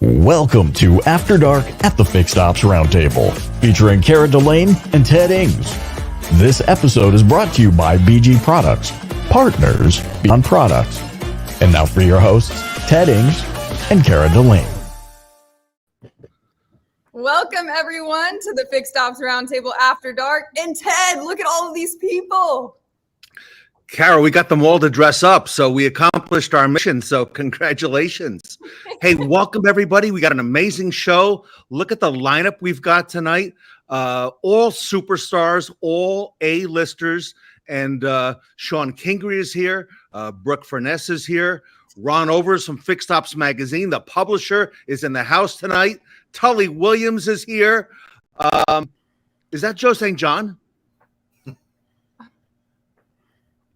Welcome to After Dark at the Fixed Ops Roundtable, featuring Cara Delane and Ted Ings. This episode is brought to you by BG Products, partners beyond products. And now for your hosts, Ted Ings and Cara Delane. Welcome, everyone, to the Fixed Ops Roundtable After Dark. And Ted, look at all of these people. Cara, we got them all to dress up, so we accomplished our mission, so congratulations. Hey, welcome, everybody. We got an amazing show. Look at the lineup we've got tonight. All superstars, all A-listers, and Sean Kingery is here. Brooke Furness is here. Ron Overs from Fixed Ops Magazine, the publisher, is in the house tonight. Tully Williams is here. Is that Joe St. John?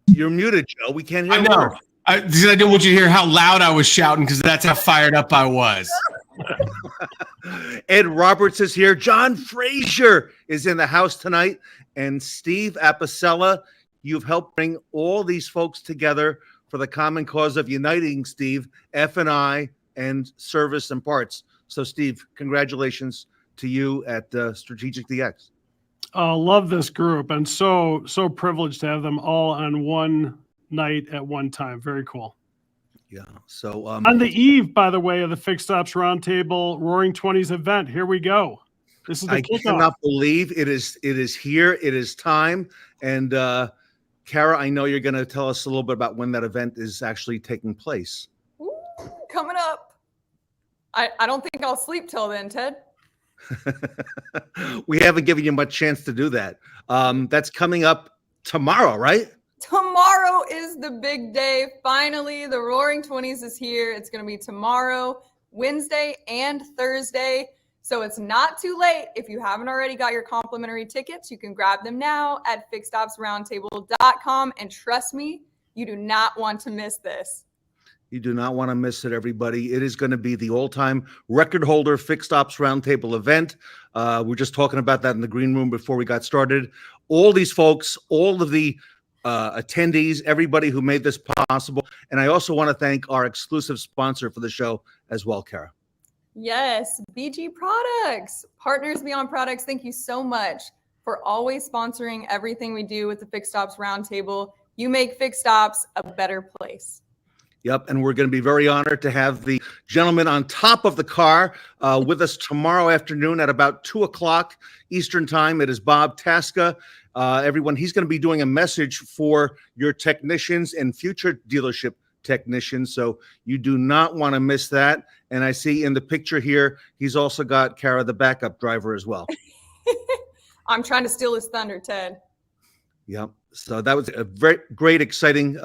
You're muted, Joe. We can't hear. I know. I didn't want you to hear how loud I was shouting because that's how fired up I was. Ed Roberts is here. John Frazier is in the house tonight. And Steve Apicella, you've helped bring all these folks together for the common cause of uniting, Steve, F&I, and service and parts. So, Steve, congratulations to you at Strategic DX. Love this group, and so privileged to have them all on one night at one time. Very cool. Yeah. So on the eve, by the way, of the Fixed Ops Roundtable Roaring 20s event, here we go. This is the kickoff. I cannot believe it is here. It is time. And Cara, I know you're going to tell us a little bit about when that event is actually taking place. Ooh, coming up. I don't think I'll sleep till then, Ted. We haven't given you much chance to do that. That's coming up tomorrow, right? Tomorrow is the big day. Finally, the Roaring 20s is here. It's going to be tomorrow, Wednesday, and Thursday. So it's not too late. If you haven't already got your complimentary tickets, you can grab them now at fixedopsroundtable.com. And trust me, you do not want to miss this. You do not want to miss it, everybody. It is going to be the all-time record holder Fixed Ops Roundtable event. We're just talking about that in the green room before we got started. All these folks, all of the attendees, everybody who made this possible. And I also want to thank our exclusive sponsor for the show as well, Cara. Yes, BG Products, Partners Beyond Products. Thank you so much for always sponsoring everything we do with the Fixed Ops Roundtable. You make Fixed Ops a better place. Yep, and we're going to be very honored to have the gentleman on top of the car with us tomorrow afternoon at about 2 o'clock Eastern Time. It is Bob Tasca. Everyone, he's going to be doing a message for your technicians and future dealership technicians, so you do not want to miss that. And I see in the picture here, he's also got Cara, the backup driver, as well. I'm trying to steal his thunder, Ted. Yep. So that was a very great, exciting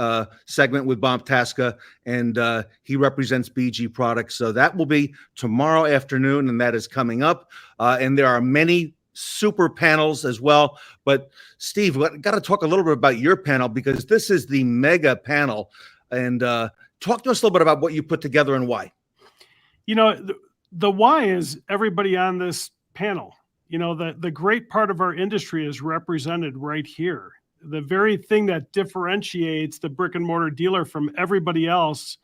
segment with Bob Tasca, and he represents BG Products. So that will be tomorrow afternoon, and that is coming up. And there are many super panels as well. But Steve, got to talk a little bit about your panel because this is the mega panel. And talk to us a little bit about what you put together and why. You know, the why is everybody on this panel. You know, the great part of our industry is represented right here. The very thing that differentiates the brick and mortar dealer from everybody else,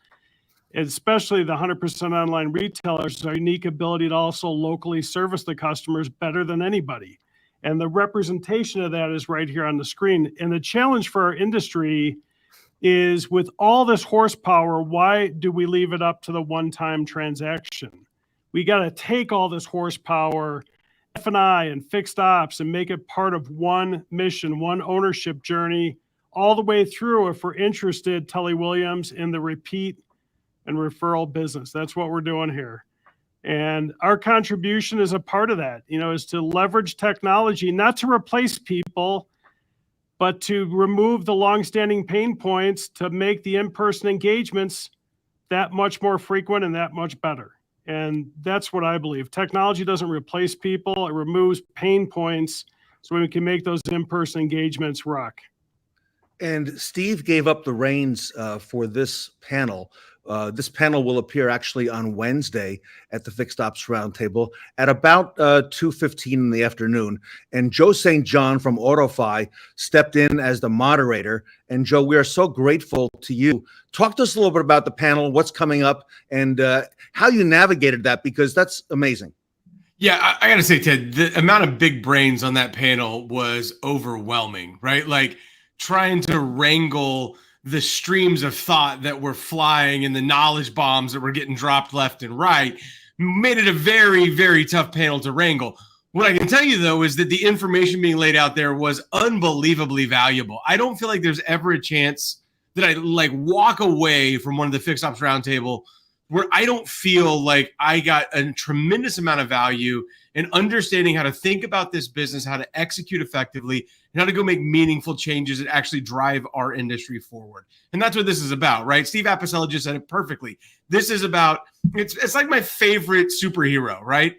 especially the 100% online retailers, is our unique ability to also locally service the customers better than anybody. And the representation of that is right here on the screen. And the challenge for our industry is, with all this horsepower, why do we leave it up to the one-time transaction? We got to take all this horsepower, F&I and fixed ops, and make it part of one mission, one ownership journey, all the way through, if we're interested, Tully Williams, in the repeat and referral business. That's what we're doing here. And our contribution is a part of that, is to leverage technology, not to replace people, but to remove the longstanding pain points to make the in-person engagements that much more frequent and that much better. And that's what I believe. Technology doesn't replace people. It removes pain points so we can make those in-person engagements rock. And Steve gave up the reins for this panel. This panel will appear actually on Wednesday at the Fixed Ops Roundtable at about 2:15 in the afternoon. And Joe St. John from AutoFi stepped in as the moderator. And Joe, we are so grateful to you. Talk to us a little bit about the panel, what's coming up, and how you navigated that, because that's amazing. Yeah, I got to say, Ted, the amount of big brains on that panel was overwhelming, right? Like trying to wrangle the streams of thought that were flying and the knowledge bombs that were getting dropped left and right made it a very, very tough panel to wrangle. What I can tell you, though, is that the information being laid out there was unbelievably valuable. I don't feel like there's ever a chance that I walk away from one of the Fixed Ops Roundtable where I don't feel like I got a tremendous amount of value in understanding how to think about this business, how to execute effectively, and how to go make meaningful changes that actually drive our industry forward. And that's what this is about, right? Steve Apicella just said it perfectly. This is about, it's like my favorite superhero, right?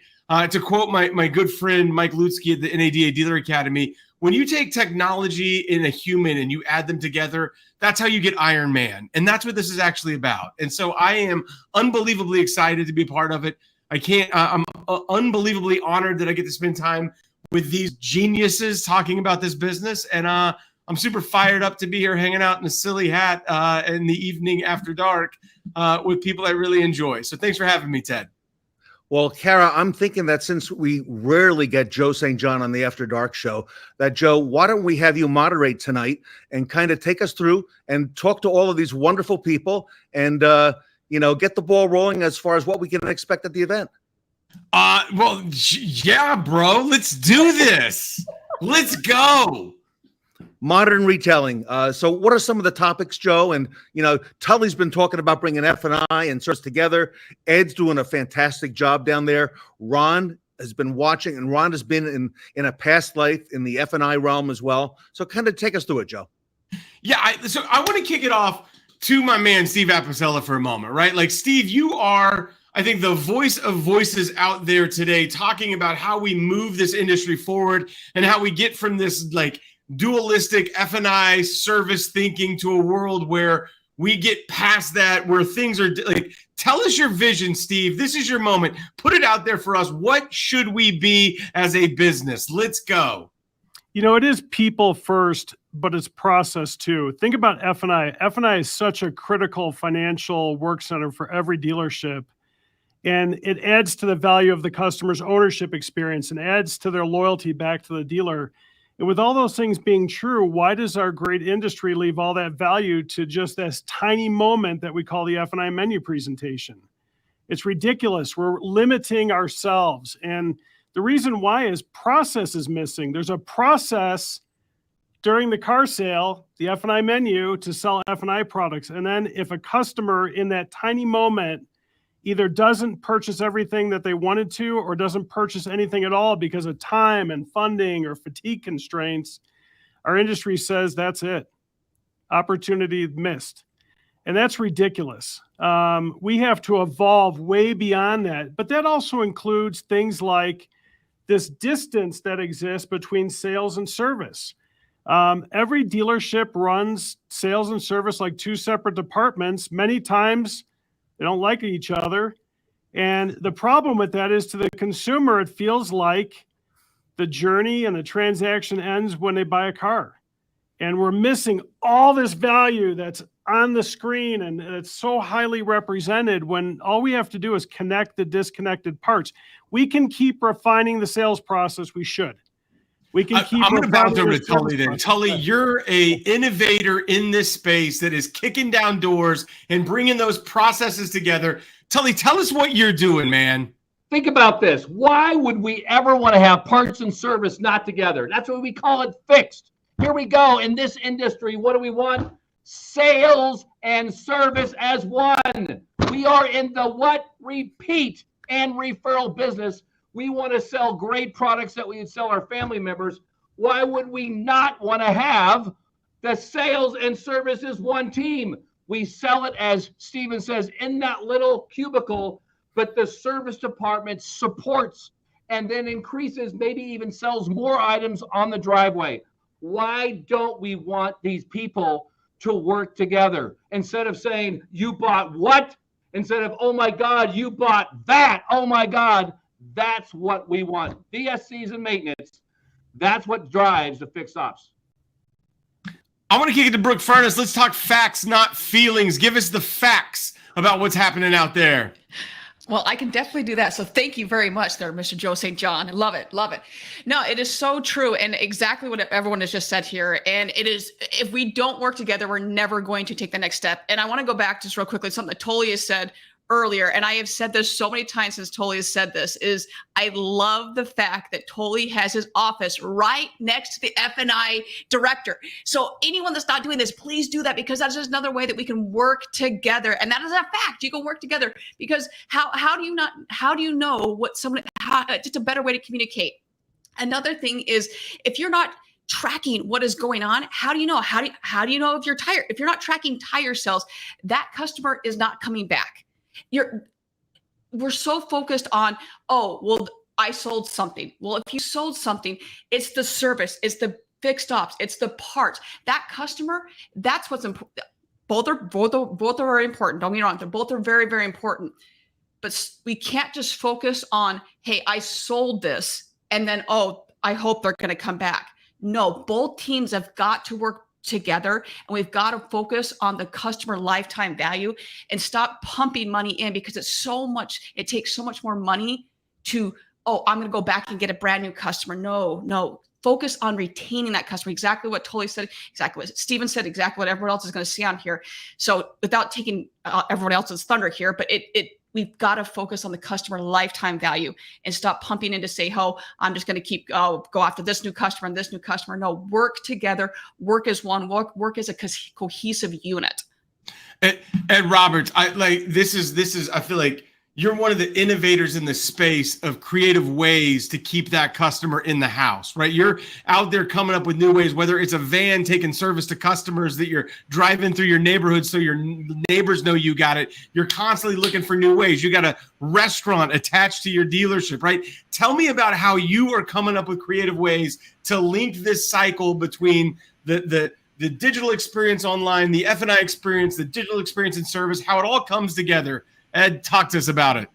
To quote my good friend Mike Lutzke at the NADA Dealer Academy, when you take technology and a human and you add them together, that's how you get Iron Man. And that's what this is actually about. And so I am unbelievably excited to be part of it. I'm unbelievably honored that I get to spend time with these geniuses talking about this business. And I'm super fired up to be here hanging out in a silly hat in the evening after dark with people I really enjoy. So thanks for having me, Ted. Well, Kara, I'm thinking that since we rarely get Joe St. John on the After Dark show, that Joe, why don't we have you moderate tonight and kind of take us through and talk to all of these wonderful people and, get the ball rolling as far as what we can expect at the event. Well, yeah, bro, let's do this. Let's go. Modern retailing. So what are some of the topics, Joe? And, Tully's been talking about bringing F&I and service together. Ed's doing a fantastic job down there. Ron has been watching, and Ron has been in a past life in the F&I realm as well. So kind of take us through it, Joe. Yeah, so I want to kick it off to my man, Steve Apicella, for a moment, right? Like, Steve, you are, I think, the voice of voices out there today talking about how we move this industry forward and how we get from this, dualistic F&I service thinking to a world where we get past that, where things are tell us your vision, Steve. This is your moment. Put it out there for us. What should we be as a business? Let's go. It is people first, but it's process too. Think about F&I. F&I is such a critical financial work center for every dealership. And it adds to the value of the customer's ownership experience and adds to their loyalty back to the dealer. And with all those things being true, why does our great industry leave all that value to just this tiny moment that we call the F&I menu presentation? It's ridiculous. We're limiting ourselves. And the reason why is process is missing. There's a process during the car sale, the F&I menu, to sell F&I products. And then if a customer in that tiny moment either doesn't purchase everything that they wanted to or doesn't purchase anything at all because of time and funding or fatigue constraints, our industry says that's it. Opportunity missed. And that's ridiculous. We have to evolve way beyond that. But that also includes things like this distance that exists between sales and service. Every dealership runs sales and service like two separate departments. Many times they don't like each other. And the problem with that is, to the consumer, it feels like the journey and the transaction ends when they buy a car. And we're missing all this value that's on the screen, and it's so highly represented when all we have to do is connect the disconnected parts. We can keep refining the sales process. We should. We can keep. I'm going to bounce over to the Tully service then. process. Tully, you're a innovator in this space that is kicking down doors and bringing those processes together. Tully, tell us what you're doing, man. Think about this. Why would we ever want to have parts and service not together? That's why we call it fixed. Here we go. In this industry, what do we want? Sales and service as one. We are in the what? Repeat and referral business. We want to sell great products that we would sell our family members. Why would we not want to have the sales and service as one team? We sell it, as Steven says, in that little cubicle, but the service department supports and then increases, maybe even sells more items on the driveway. Why don't we want these people to work together? Instead of saying, you bought what? Instead of, oh my God, you bought that. Oh my God, that's what we want. VSCs and maintenance, that's what drives the fixed ops. I want to kick it to Brooke Furness. Let's talk facts, not feelings. Give us the facts about what's happening out there. Well, I can definitely do that. So thank you very much there, Mr. Joe St. John. Love it. Love it. No, it is so true. And exactly what everyone has just said here. And it is, if we don't work together, we're never going to take the next step. And I want to go back just real quickly, something that Tully has said earlier, and I have said this so many times since Tully has said this, is I love the fact that Tully has his office right next to the F&I director. So anyone that's not doing this, please do that, because that's just another way that we can work together. And that is a fact. You can work together, because how do you know what someone, just a better way to communicate. Another thing is, if you're not tracking what is going on, how do you know? How do you know if you're tired? If you're not tracking tire sales, that customer is not coming back. We're so focused on, oh, well, I sold something. Well, if you sold something, it's the service, it's the fixed ops, it's the parts. That customer, that's what's important. Both are very important. Don't get me wrong. They're both are very, very important. But we can't just focus on, hey, I sold this, and then, oh, I hope they're going to come back. No, both teams have got to work together, and we've got to focus on the customer lifetime value and stop pumping money in, because it takes so much more money to, oh, I'm going to go back and get a brand new customer. No, focus on retaining that customer. Exactly what Tully said, exactly what Steven said, exactly what everyone else is going to see on here. So without taking everyone else's thunder here, but we've got to focus on the customer lifetime value and stop pumping in to say, oh, I'm just going to keep go after this new customer and this new customer. No, work together, work as one, work as a cohesive unit. And Roberts, this is I feel like you're one of the innovators in the space of creative ways to keep that customer in the house, right? You're out there coming up with new ways, whether it's a van taking service to customers that you're driving through your neighborhood so your neighbors know you got it. You're constantly looking for new ways. You got a restaurant attached to your dealership, right? Tell me about how you are coming up with creative ways to link this cycle between the digital experience online, the F&I experience, the digital experience and service, how it all comes together. Ed, talk to us about it.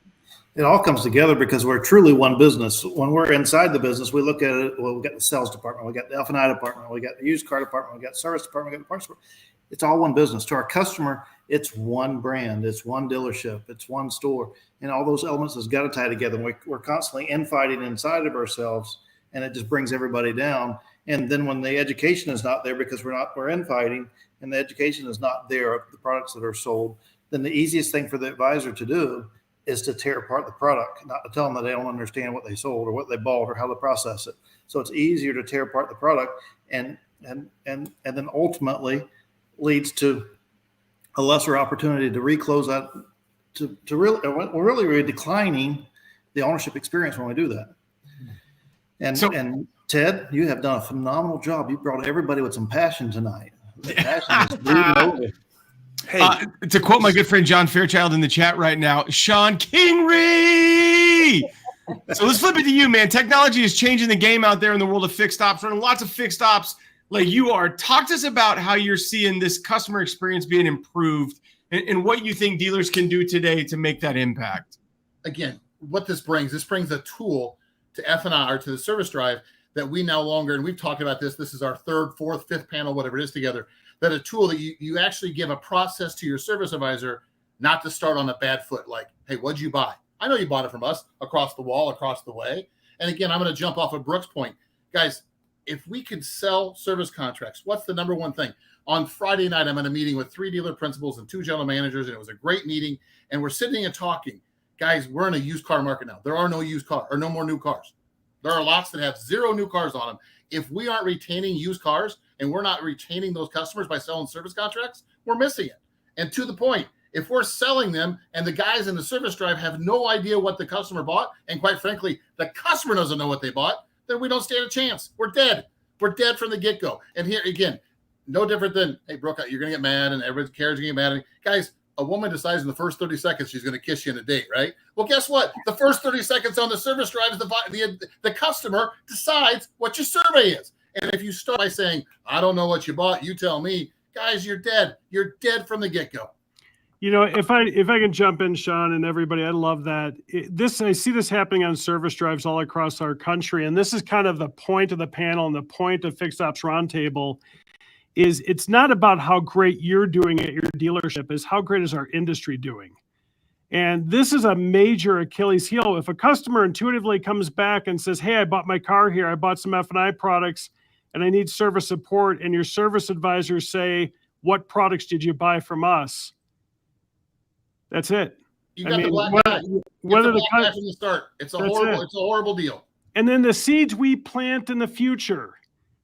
It all comes together because we're truly one business. When we're inside the business, we look at it. Well, we got the sales department, we got the F&I department, we got the used car department, we got the service department, we got the parts department. It's all one business. To our customer, it's one brand, it's one dealership, it's one store, and all those elements has got to tie together. And we're constantly infighting inside of ourselves, and it just brings everybody down. And then when the education is not there, because we're infighting, and the education is not there of the products that are sold, then the easiest thing for the advisor to do is to tear apart the product, not to tell them that they don't understand what they sold or what they bought or how to process it. So it's easier to tear apart the product, and then ultimately leads to a lesser opportunity to reclose that. We're declining the ownership experience when we do that. And Ted, you have done a phenomenal job. You brought everybody with some passion tonight. The passion is bleeding over. Hey, to quote my good friend John Fairchild in the chat right now, Sean Kingery. So let's flip it to you, man. Technology is changing the game out there in the world of fixed ops. Running lots of fixed ops like you are. Talk to us about how you're seeing this customer experience being improved and what you think dealers can do today to make that impact. Again, what this brings a tool to F&I or to the service drive that we no longer, and we've talked about this is our third, fourth, fifth panel, whatever it is together, that a tool that you actually give a process to your service advisor not to start on a bad foot. Like, hey, what'd you buy? I know you bought it from us across the wall, across the way. And again, I'm going to jump off of Brooke's point. Guys, if we could sell service contracts, what's the number one thing? On Friday night, I'm in a meeting with 3 dealer principals and 2 general managers, and it was a great meeting. And we're sitting and talking. Guys, we're in a used car market now. There are no used cars or no more new cars. There are lots that have 0 new cars on them. If we aren't retaining used cars and we're not retaining those customers by selling service contracts, we're missing it. And to the point, if we're selling them and the guys in the service drive have no idea what the customer bought, and quite frankly, the customer doesn't know what they bought, then we don't stand a chance. We're dead. We're dead from the get-go. And here, again, no different than, hey, Brooke, you're going to get mad and everybody cares you're going to get mad at me. Guys, a woman decides in the first 30 seconds she's going to kiss you in a date, right? Well, guess what? The first 30 seconds on the service drive is the customer decides what your survey is. And if you start by saying, I don't know what you bought, you tell me, guys, you're dead. You're dead from the get-go. You know, if I can jump in, Sean, and everybody, I love that. I see this happening on service drives all across our country, and this is kind of the point of the panel and the point of Fixed Ops Roundtable. Is it's not about how great you're doing at your dealership, is how great is our industry doing. And this is a major Achilles heel. If a customer intuitively comes back and says, hey, I bought my car here, I bought some F&I products, and I need service support, and your service advisors say, what products did you buy from us? That's it. You got the black guy. Whether the guy from the start, it's a horrible deal. And then the seeds we plant in the future.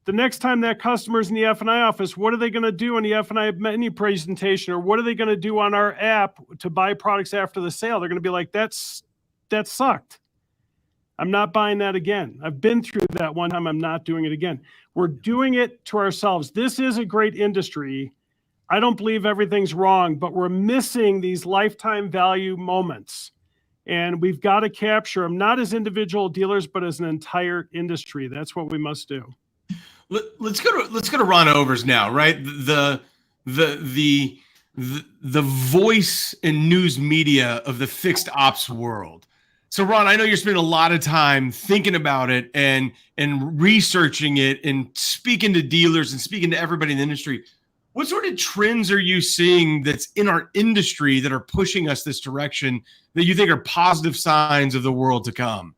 The next time that customer's in the F&I office, what are they going to do in the F&I menu presentation, or what are they going to do on our app to buy products after the sale? They're going to be like, that sucked. I'm not buying that again. I've been through that one time. I'm not doing it again. We're doing it to ourselves. This is a great industry. I don't believe everything's wrong, but we're missing these lifetime value moments. And we've got to capture them, not as individual dealers, but as an entire industry. That's what we must do. Let's go to Ron Overs now, right? The voice and news media of the fixed ops world. So Ron, I know you're spending a lot of time thinking about it and researching it and speaking to dealers and speaking to everybody in the industry. What sort of trends are you seeing that's in our industry that are pushing us this direction that you think are positive signs of the world to come?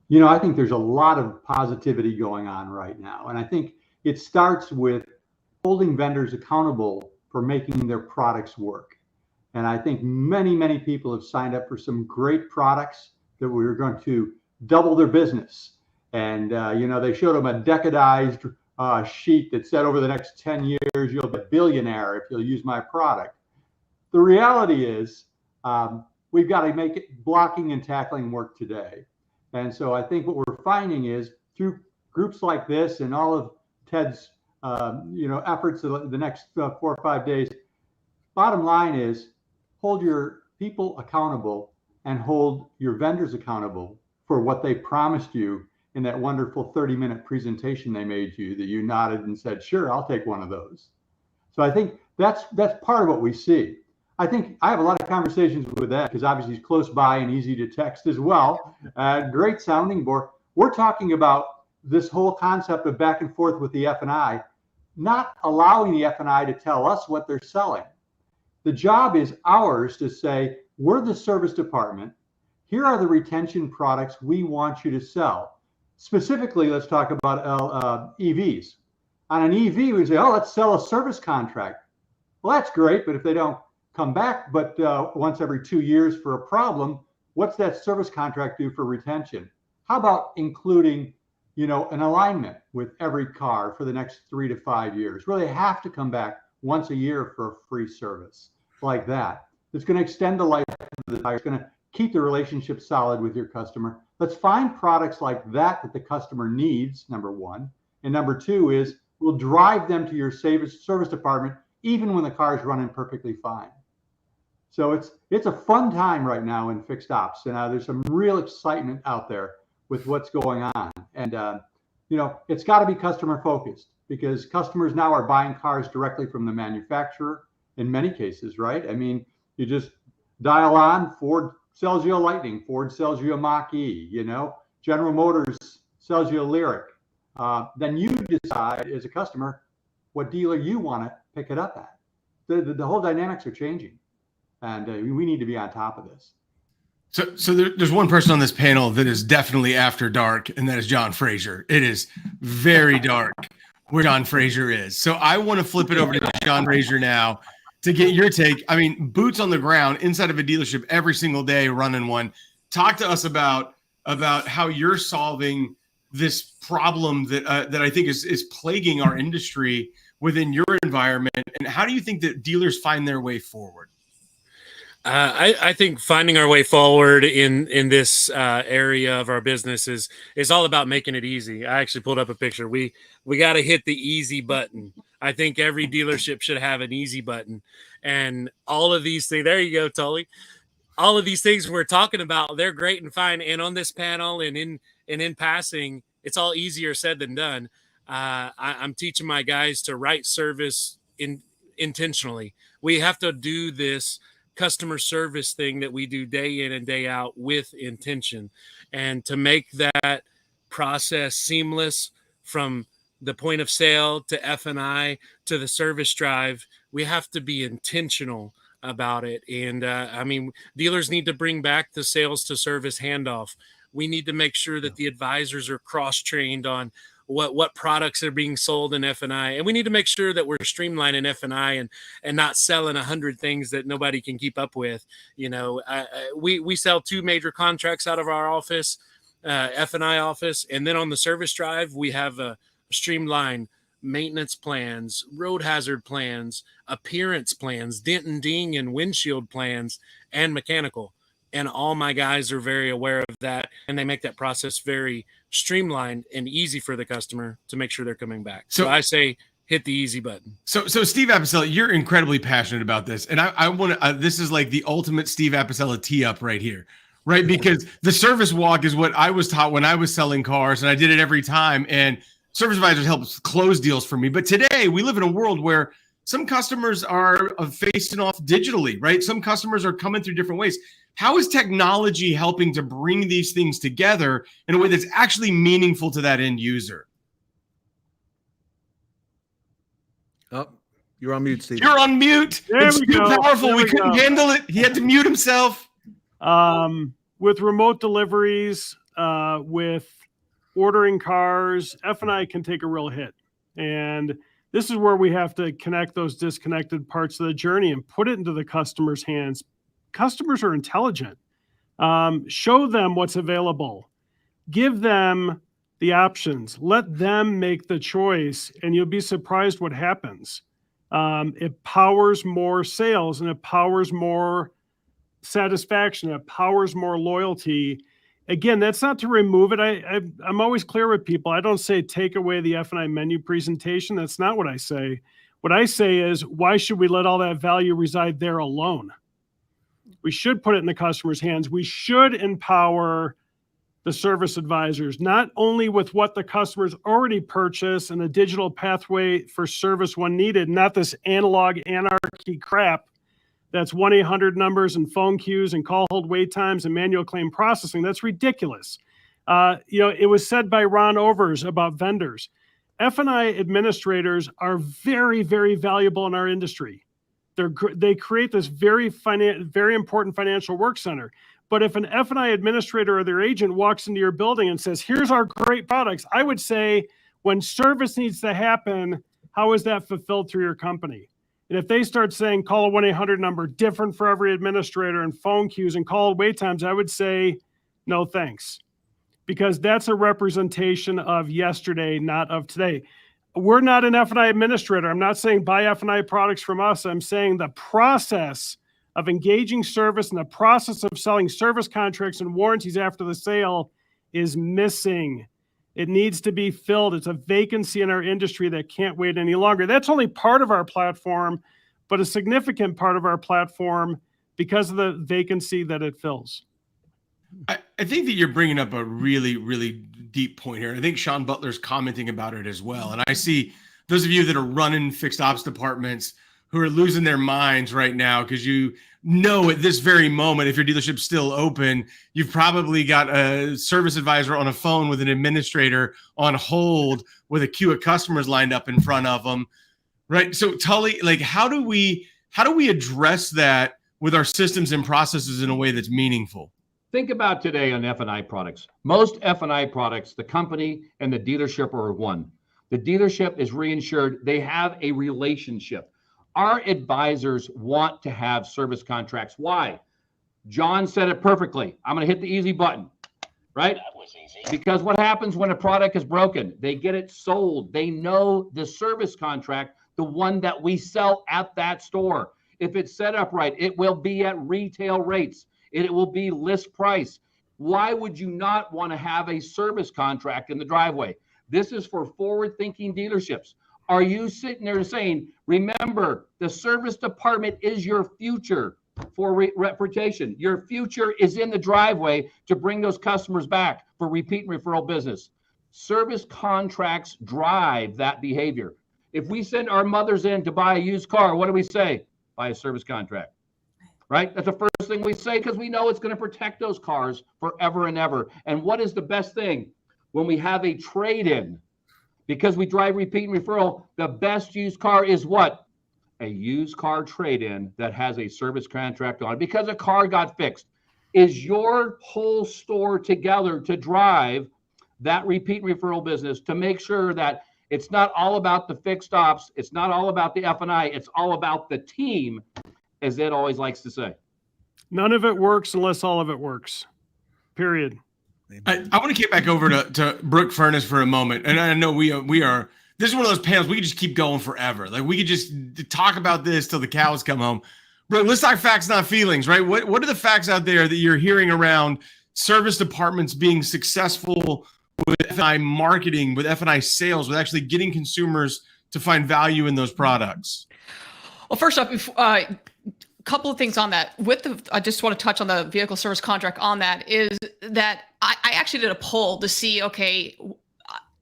You know, I think there's a lot of positivity going on right now. And I think it starts with holding vendors accountable for making their products work. And I think many, many people have signed up for some great products that we were going to double their business. And, they showed them a decadized sheet that said over the next 10 years, you'll be a billionaire if you'll use my product. The reality is we've got to make it blocking and tackling work today. And so I think what we're finding is through groups like this and all of Ted's, efforts the next 4 or 5 days, bottom line is hold your people accountable and hold your vendors accountable for what they promised you in that wonderful 30-minute presentation they made you that you nodded and said, sure, I'll take one of those. So I think that's part of what we see. I think I have a lot of conversations with that because obviously he's close by and easy to text as well. Great sounding board. We're talking about this whole concept of back and forth with the F&I, not allowing the F&I to tell us what they're selling. The job is ours to say, we're the service department. Here are the retention products we want you to sell. Specifically, let's talk about EVs. On an EV, we say, oh, let's sell a service contract. Well, that's great, but if they don't come back but once every 2 years for a problem, what's that service contract do for retention? How about including, an alignment with every car for the next 3 to 5 years, where they have to come back once a year for a free service like that? It's going to extend the life of the tire. It's going to keep the relationship solid with your customer. Let's find products like that the customer needs, number one. And number two is we'll drive them to your service department even when the car is running perfectly fine. So it's a fun time right now in fixed ops, and there's some real excitement out there with what's going on. And it's got to be customer focused because customers now are buying cars directly from the manufacturer in many cases, right? I mean, you just dial on, Ford sells you a Lightning, Ford sells you a Mach-E, General Motors sells you a Lyric. Then you decide as a customer what dealer you want to pick it up at. The whole dynamics are changing, and we need to be on top of this. So there's one person on this panel that is definitely after dark, and that is John Fraser. It is very dark where John Fraser is. So I want to flip it over to John Fraser now to get your take. I mean, boots on the ground inside of a dealership every single day, running one. Talk to us about how you're solving this problem that I think is plaguing our industry within your environment, and how do you think that dealers find their way forward? I think finding our way forward in this area of our business is all about making it easy. I actually pulled up a picture. We got to hit the easy button. I think every dealership should have an easy button, and all of these things. There you go, Tully. All of these things we're talking about, they're great and fine. And on this panel and in passing, it's all easier said than done. I'm teaching my guys to write service intentionally. We have to do this customer service thing that we do day in and day out with intention, and to make that process seamless from the point of sale to F&I to the service drive, we have to be intentional about it. And I mean, dealers need to bring back the sales to service handoff. We need to make sure that the advisors are cross-trained on what products are being sold in F&I. And we need to make sure that we're streamlining F&I and not selling 100 things that nobody can keep up with. You know, we sell 2 major contracts out of our office, F&I office. And then on the service drive, we have a streamlined maintenance plans, road hazard plans, appearance plans, dent and ding and windshield plans, and mechanical. And all my guys are very aware of that, and they make that process very streamlined and easy for the customer to make sure they're coming back. So I say hit the easy button. So Steve Apicella, you're incredibly passionate about this, and I want to. This is like the ultimate Steve Apicella tee up right here, right? Because the service walk is what I was taught when I was selling cars, and I did it every time. And service advisors help close deals for me. But today we live in a world where some customers are facing off digitally, right? Some customers are coming through different ways. How is technology helping to bring these things together in a way that's actually meaningful to that end user? Oh, you're on mute, Steve. You're on mute. It's too powerful. We couldn't handle it. He had to mute himself. With remote deliveries, with ordering cars, F&I can take a real hit. And this is where we have to connect those disconnected parts of the journey and put it into the customer's hands. Customers are intelligent. Show them what's available. Give them the options. Let them make the choice, and you'll be surprised what happens. It powers more sales, and it powers more satisfaction. It powers more loyalty. Again, that's not to remove it. I'm always clear with people. I don't say take away the F&I menu presentation. That's not what I say. What I say is, why should we let all that value reside there alone? We should put it in the customer's hands. We should empower the service advisors, not only with what the customers already purchased and a digital pathway for service when needed, not this analog anarchy crap that's 1-800 numbers and phone queues and call hold wait times and manual claim processing. That's ridiculous. It was said by Ron Overs about vendors. F&I administrators are very, very valuable in our industry. They create this very important financial work center. But if an F&I administrator or their agent walks into your building and says, here's our great products, I would say, when service needs to happen, how is that fulfilled through your company? And if they start saying call a 1-800 number different for every administrator and phone queues and call wait times, I would say no thanks, because that's a representation of yesterday, not of today. We're not an F&I administrator. I'm not saying buy F&I products from us. I'm saying the process of engaging service and the process of selling service contracts and warranties after the sale is missing. It needs to be filled. It's a vacancy in our industry that can't wait any longer. That's only part of our platform, but a significant part of our platform because of the vacancy that it fills. I think that you're bringing up a really, really deep point here. I think Sean Butler's commenting about it as well. And I see those of you that are running fixed ops departments who are losing their minds right now because you know at this very moment, if your dealership's still open, you've probably got a service advisor on a phone with an administrator on hold with a queue of customers lined up in front of them, right? So Tully, like, how do we address that with our systems and processes in a way that's meaningful? Think about today on F&I products. Most F&I products, the company and the dealership are one. The dealership is reinsured. They have a relationship. Our advisors want to have service contracts. Why? John said it perfectly. I'm going to hit the easy button, right? That was easy. Because what happens when a product is broken? They get it sold. They know the service contract, the one that we sell at that store. If it's set up right, it will be at retail rates. It will be list price. Why would you not want to have a service contract in the driveway? This is for forward-thinking dealerships. Are you sitting there saying, remember, the service department is your future for reputation. Your future is in the driveway to bring those customers back for repeat and referral business. Service contracts drive that behavior. If we send our mothers in to buy a used car, what do we say? Buy a service contract, right? That's the first thing we say because we know it's going to protect those cars forever and ever. And what is the best thing? When we have a trade-in, because we drive repeat and referral, the best used car is what? A used car trade-in that has a service contract on it because a car got fixed. Is your whole store together to drive that repeat and referral business to make sure that it's not all about the fixed ops, it's not all about the F&I, it's all about the team, as Ed always likes to say. None of it works unless all of it works. Period. I want to get back over to Brooke Furness for a moment. And I know we are, this is one of those panels we could just keep going forever. Like we could just talk about this till the cows come home. Brooke, let's talk facts, not feelings, right? What are the facts out there that you're hearing around service departments being successful with F&I marketing, with F&I sales, with actually getting consumers to find value in those products? Well, first off, couple of things on that. I just want to touch on the vehicle service contract on that is that I actually did a poll to see, okay,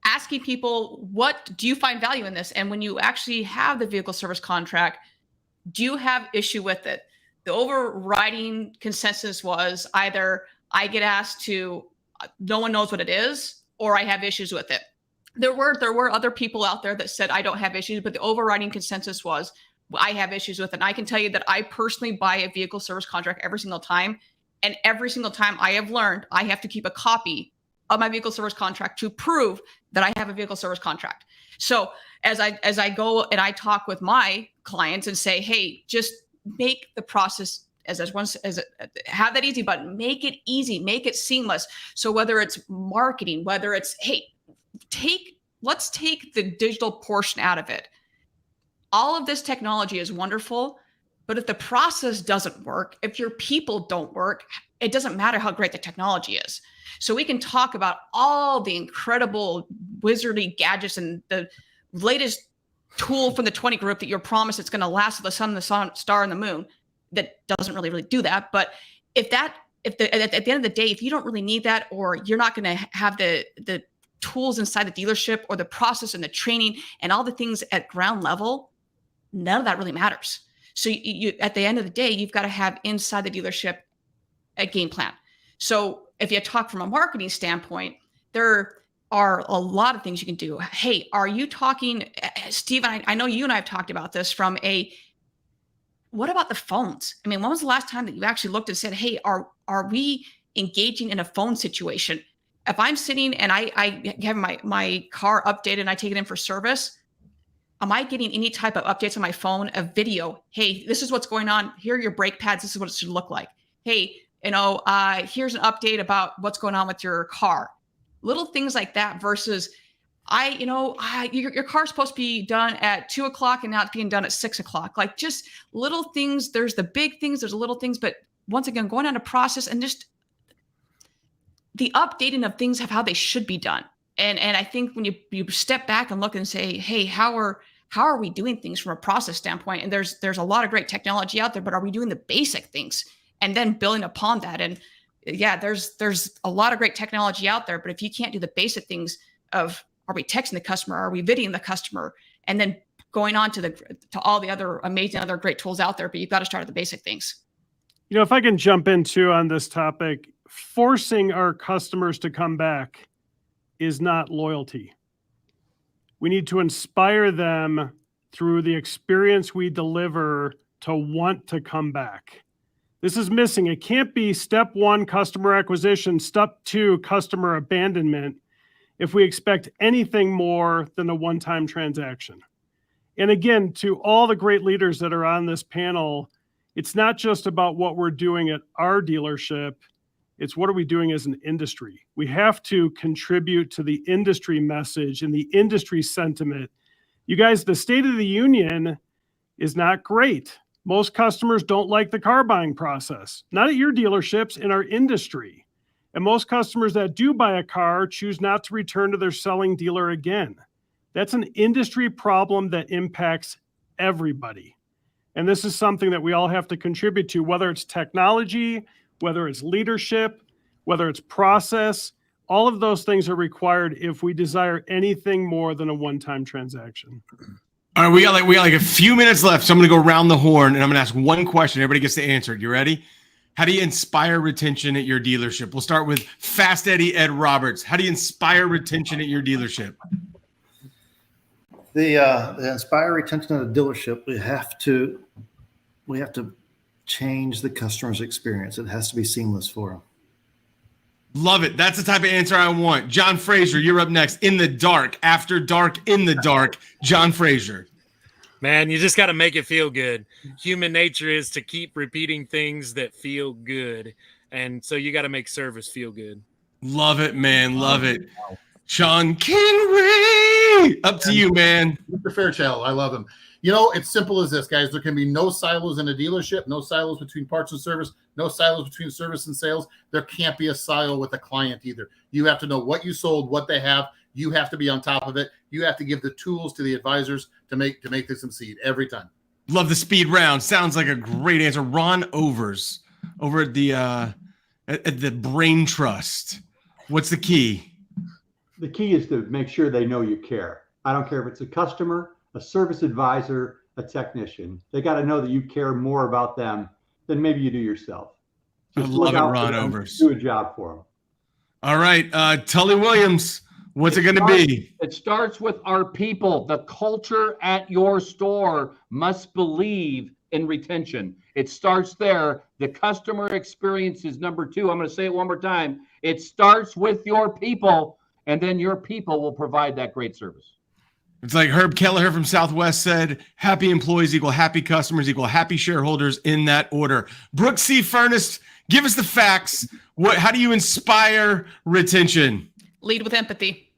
asking people, what do you find value in this? And when you actually have the vehicle service contract, do you have issue with it? The overriding consensus was either I get asked to, no one knows what it is, or I have issues with it. There were other people out there that said I don't have issues, but the overriding consensus was I have issues with it. And I can tell you that I personally buy a vehicle service contract every single time. And every single time I have learned I have to keep a copy of my vehicle service contract to prove that I have a vehicle service contract. So as I go and I talk with my clients and say, hey, just make the process as have that easy button, make it easy, make it seamless. So whether it's marketing, whether it's, hey, let's take the digital portion out of it. All of this technology is wonderful, but if the process doesn't work, if your people don't work, it doesn't matter how great the technology is. So we can talk about all the incredible wizardly gadgets and the latest tool from the 20 group that you're promised it's going to last with the sun, star, and the moon. That doesn't really do that. But at the end of the day, if you don't really need that, or you're not going to have the tools inside the dealership or the process and the training and all the things at ground level, none of that really matters. So you at the end of the day, you've got to have inside the dealership a game plan. So if you talk from a marketing standpoint, there are a lot of things you can do. Hey, are you talking, Steve, I know you and I have talked about this from what about the phones? I mean, when was the last time that you actually looked and said, hey, are we engaging in a phone situation? If I'm sitting and I have my car updated and I take it in for service, am I getting any type of updates on my phone, a video? Hey, this is what's going on. Here are your brake pads. This is what it should look like. Hey, here's an update about what's going on with your car. Little things like that versus your car's supposed to be done at 2:00 and now it's being done at 6:00. Like just little things. There's the big things, there's the little things, but once again, going on a process and just the updating of things of how they should be done. And I think when you step back and look and say, hey, how are we doing things from a process standpoint? And there's a lot of great technology out there, but are we doing the basic things and then building upon that? And yeah, there's a lot of great technology out there, but if you can't do the basic things of, are we texting the customer? Are we videoing the customer? And then going on to all the other amazing, other great tools out there, but you've got to start at the basic things. If I can jump in too on this topic, forcing our customers to come back is not loyalty. We need to inspire them through the experience we deliver to want to come back. This is missing. It can't be step 1, customer acquisition, step 2, customer abandonment, if we expect anything more than a one-time transaction. And again, to all the great leaders that are on this panel, it's not just about what we're doing at our dealership, it's what are we doing as an industry. We have to contribute to the industry message and the industry sentiment. You guys, the State of the Union is not great. Most customers don't like the car buying process, not at your dealerships, in our industry. And most customers that do buy a car choose not to return to their selling dealer again. That's an industry problem that impacts everybody. And this is something that we all have to contribute to, whether it's technology, whether it's leadership, whether it's process. All of those things are required if we desire anything more than a one-time transaction. All right, we got like a few minutes left, so I'm going to go around the horn and I'm going to ask one question. Everybody gets to answer it. You ready? How do you inspire retention at your dealership? We'll start with Fast Eddie Ed Roberts. How do you inspire retention at your dealership? The inspire retention at a dealership, we have to change the customer's experience. It has to be seamless for them. Love it. That's the type of answer I want. John Fraser, you're up next. In the dark, after dark, in the dark. John Fraser. Man, you just got to make it feel good. Human nature is to keep repeating things that feel good. And so you got to make service feel good. Love it, man. Love it. Sean Kinry, up to you, man. Mr. Fairchild, I love him. It's simple as this, guys. There can be no silos in a dealership, no silos between parts and service, no silos between service and sales. There can't be a silo with a client either. You have to know what you sold, what they have. You have to be on top of it. You have to give the tools to the advisors to make this succeed every time. Love the speed round. Sounds like a great answer. Ron Overs over at the Brain Trust. What's the key? The key is to make sure they know you care. I don't care if it's a customer, a service advisor, a technician. They got to know that you care more about them than maybe you do yourself. Just I love it, Ron them, Overs. do a job for them. All right, Tully Williams, what's it going to be? It starts with our people. The culture at your store must believe in retention. It starts there. The customer experience is number 2. I'm going to say it one more time. It starts with your people, and then your people will provide that great service. It's like Herb Kelleher from Southwest said, happy employees equal happy customers equal happy shareholders, in that order. Brooke C. Furness, give us the facts. How do you inspire retention? Lead with empathy.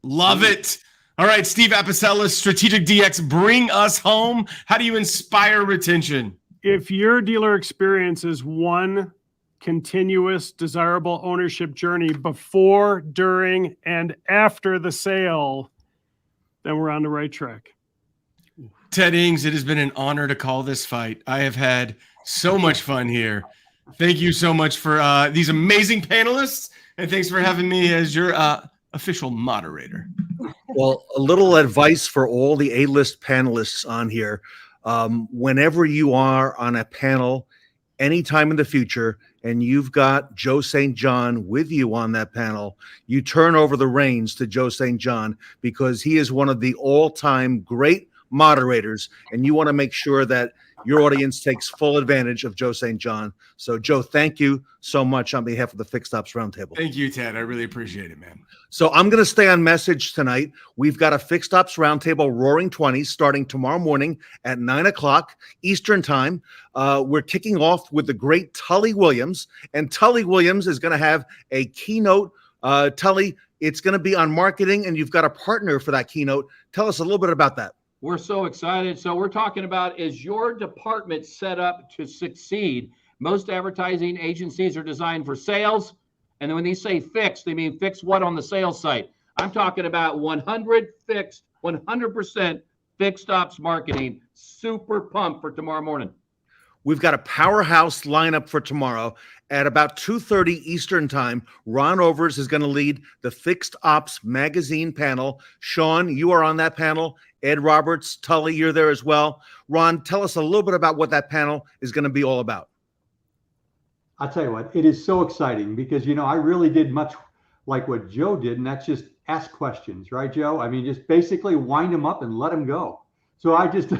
Love it. All right, Steve Apicellis, Strategic DX, bring us home. How do you inspire retention? If your dealer experience is one continuous, desirable ownership journey before, during, and after the sale, then we're on the right track. Ted Ings, it has been an honor to call this fight. I have had so much fun here. Thank you so much for these amazing panelists, and thanks for having me as your official moderator. Well, a little advice for all the A-list panelists on here. Whenever you are on a panel, anytime in the future, and you've got Joe St. John with you on that panel, you turn over the reins to Joe St. John, because he is one of the all-time great moderators, and you want to make sure that your audience takes full advantage of Joe St. John. So, Joe, thank you so much on behalf of the Fixed Ops Roundtable. Thank you, Ted. I really appreciate it, man. So I'm going to stay on message tonight. We've got a Fixed Ops Roundtable Roaring 20s starting tomorrow morning at 9 o'clock Eastern Time. We're kicking off with the great Tully Williams, and Tully Williams is going to have a keynote. Tully, it's going to be on marketing, and you've got a partner for that keynote. Tell us a little bit about that. We're so excited. So we're talking about, is your department set up to succeed? Most advertising agencies are designed for sales. And then when they say fixed, they mean fix what on the sales site? I'm talking about 100% fixed ops marketing. Super pumped for tomorrow morning. We've got a powerhouse lineup for tomorrow at about 2:30 Eastern Time. Ron Overs is going to lead the Fixed Ops Magazine panel. Sean, you are on that panel. Ed Roberts, Tully, you're there as well. Ron, tell us a little bit about what that panel is going to be all about. I'll tell you what, it is so exciting because, you know, I really did much like what Joe did, and that's just ask questions, right, Joe? I mean, just basically wind them up and let them go. So I just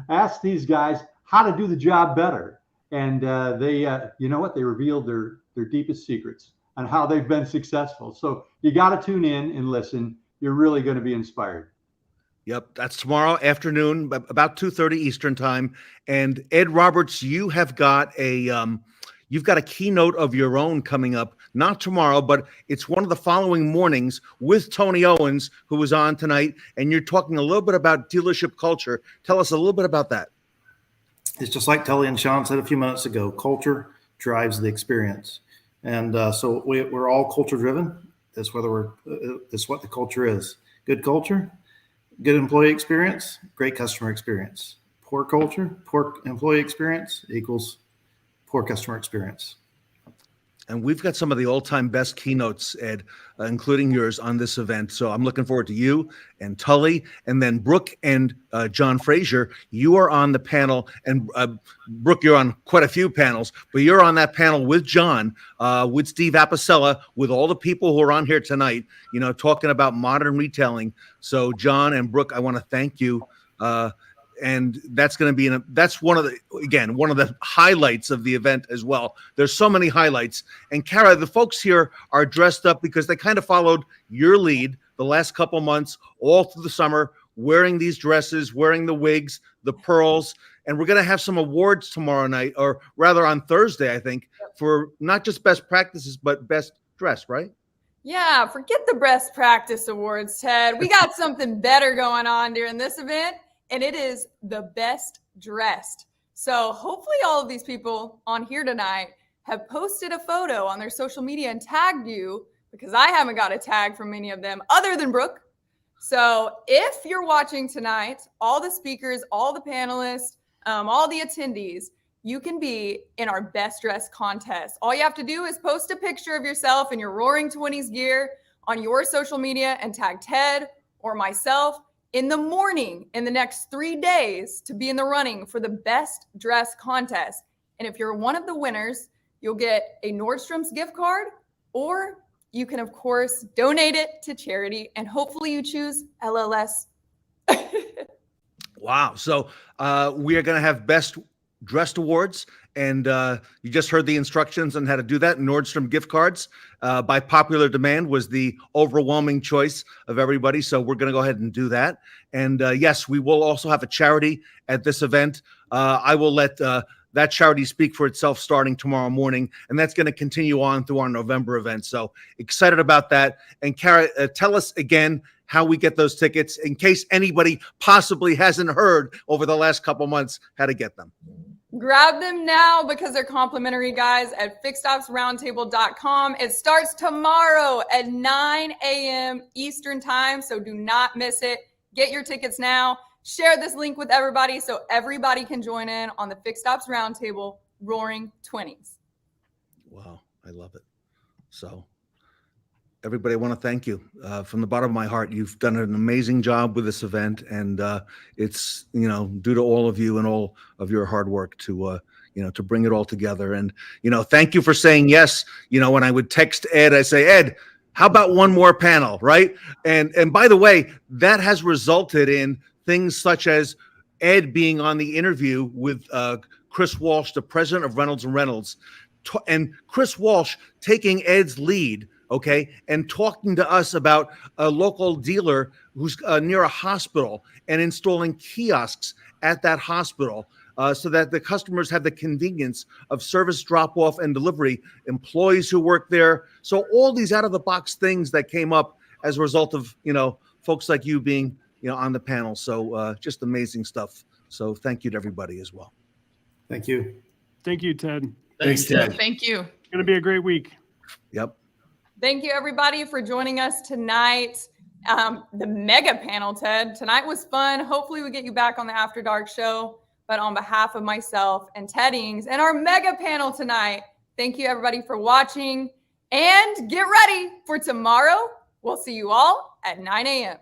asked these guys how to do the job better. And they, you know what, they revealed their deepest secrets on how they've been successful. So you got to tune in and listen. You're really going to be inspired. Yep, that's tomorrow afternoon, about 2:30 Eastern time. And Ed Roberts, you have got you've got a keynote of your own coming up, not tomorrow, but it's one of the following mornings with Tony Owens, who was on tonight. And you're talking a little bit about dealership culture. Tell us a little bit about that. It's just like Tully and Sean said a few minutes ago, culture drives the experience. And so we're all culture driven. That's it's what the culture is. Good culture, good employee experience, great customer experience. Poor culture, poor employee experience equals poor customer experience. And we've got some of the all-time best keynotes, Ed, including yours on this event. So I'm looking forward to you and Tully, and then Brooke and John Frazier. You are on the panel, and Brooke, you're on quite a few panels, but you're on that panel with John, with Steve Apicella, with all the people who are on here tonight, you know, talking about modern retailing. So John and Brooke, I want to thank you. And that's going to be that's one of the highlights of the event as well. There's so many highlights. And Kara, the folks here are dressed up because they kind of followed your lead the last couple months, all through the summer, wearing these dresses, wearing the wigs, the pearls. And we're going to have some awards tomorrow night, or rather on Thursday, I think, for not just best practices, but best dress, right? Yeah, forget the best practice awards, Ted. We got something better going on during this event. And it is the best dressed. So hopefully all of these people on here tonight have posted a photo on their social media and tagged you, because I haven't got a tag from any of them other than Brooke. So if you're watching tonight, all the speakers, all the panelists, all the attendees, you can be in our best dress contest. All you have to do is post a picture of yourself in your Roaring 20s gear on your social media and tag Ted or myself in the morning in the next 3 days to be in the running for the best dress contest. And if you're one of the winners, you'll get a Nordstrom's gift card, or you can, of course, donate it to charity, and hopefully you choose LLS. Wow. So we are going to have best dressed awards, and you just heard the instructions on how to do that. Nordstrom gift cards, by popular demand, was the overwhelming choice of everybody. So we're going to go ahead and do that. And yes, we will also have a charity at this event. I will let that charity speak for itself starting tomorrow morning, and that's going to continue on through our November event. So excited about that. And Kara, tell us again how we get those tickets, in case anybody possibly hasn't heard over the last couple months how to get them. Grab them now because they're complimentary, guys, at fixedopsroundtable.com. It starts tomorrow at 9 a.m. Eastern time, so do not miss it. Get your tickets now. Share this link with everybody so everybody can join in on the Fixed Ops Roundtable Roaring 20s. Wow, I love it. So everybody, I want to thank you from the bottom of my heart. You've done an amazing job with this event, and it's, you know, due to all of you and all of your hard work to to bring it all together. And thank you for saying yes. When I would text Ed, I say, Ed, how about one more panel, right? And by the way, that has resulted in things such as Ed being on the interview with Chris Walsh, the president of Reynolds and Reynolds, and Chris Walsh taking Ed's lead, okay, and talking to us about a local dealer who's near a hospital and installing kiosks at that hospital so that the customers have the convenience of service drop-off and delivery, employees who work there. So all these out-of-the-box things that came up as a result of, folks like you being, on the panel. So just amazing stuff. So thank you to everybody as well. Thank you. Thank you, Ted. Thanks, Ted. Thank you. It's going to be a great week. Yep. Thank you, everybody, for joining us tonight. The mega panel, Ted. Tonight was fun. Hopefully we get you back on the After Dark show. But on behalf of myself and Ted Ings and our mega panel tonight, thank you, everybody, for watching. And get ready for tomorrow. We'll see you all at 9 a.m.